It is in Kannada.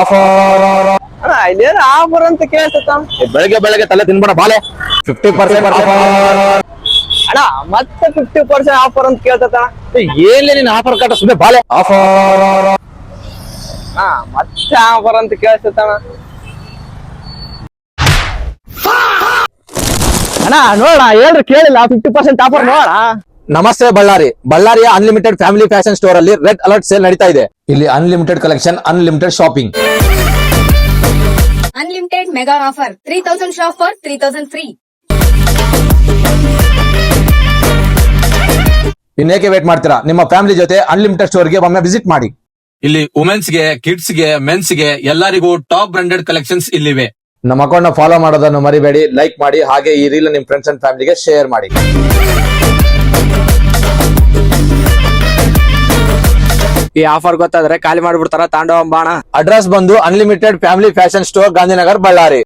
ಆಫರ್. ಅಣ್ಣ ಇಲ್ಲೇನು ಆಫರ್ ಅಂತ ಕೇಳ್ತತ್ತ ಬೆಳಗ್ಗೆ ಬೆಳಗ್ಗೆ ತಲೆ ತಿನ್ಬೇಡ ಬಾಲೆ. 50% ಆಫರ್. ಅಣ್ಣ ಮತ್ತೆ 50% ಆಫರ್ ಅಂತ ಕೇಳ್ತತ್ತ ಏನ್ಲೇ ನೀನ್ ಆಫರ್ ಕಟ್ಟ ಸುಮ್ಮನೆ ಬಾಲೆ. ಆಫರ್. ಹಾ ಮತ್ತೆ ಆಫರ್ ಅಂತ ಕೇಳ್ತತ್ತಣ್ಣ. ಅಣ್ಣ ನೋಡ ಹೇಳ್ರಿ ಕೇಳಿಲ್ಲ 50% ಆಫರ್ ನೋಡ. ನಮಸ್ತೆ ಬಳ್ಳಾರಿ. ಬಳ್ಳಾರಿಯ ಅನ್ಲಿಮಿಟೆಡ್ ಫ್ಯಾಮಿಲಿ ಫ್ಯಾಷನ್ ಸ್ಟೋರ್ ಅಲ್ಲಿ ರೆಡ್ ಅಲರ್ಟ್ ಸೇಲ್ ನಡೀತಾ ಇದೆ. ಇಲ್ಲಿ unlimited collection, unlimited shopping. Unlimited mega offer 3000 shop for 3000 free. ಇನ್ನೇಕೆ ವೇಟ್ ಮಾಡ್ತೀರಾ? ನಿಮ್ಮ ಫ್ಯಾಮಿಲಿ ಜೊತೆ ಅನ್ಲಿಮಿಟೆಡ್ ಸ್ಟೋರ್ ಗೆ ಒಮ್ಮೆ ವಿಸಿಟ್ ಮಾಡಿ. ಇಲ್ಲಿ ವುಮೆನ್ಸ್ ಗೆ, ಕಿಡ್ಸ್ ಗೆ, ಮೆನ್ಸ್ ಗೆ ಎಲ್ಲರಿಗೂ ಟಾಪ್ ಬ್ರಾಂಡೆಡ್ ಕಲೆಕ್ಷನ್ಸ್ ಇಲ್ಲಿವೆ. ನಮ್ಮ ಅಕೌಂಟ್ ನ ಫಾಲೋ ಮಾಡೋದನ್ನು ಮರಿಬೇಡಿ. ಲೈಕ್ ಮಾಡಿ, ಹಾಗೆ ಈ ರೀಲ್ ನಿಮ್ ಫ್ರೆಂಡ್ಸ್ ಅಂಡ್ ಫ್ಯಾಮಿಲಿಗೆ ಶೇರ್ ಮಾಡಿ. ಈ ಆಫರ್ ಗೊತ್ತಾದ್ರೆ ಖಾಲಿ ಮಾಡ್ಬಿಡ್ತಾರ ತಾಂಡವ ಬಾಣ. ಅಡ್ರೆಸ್ ಬಂದು unlimited family fashion store, Gandhinagar, Ballari.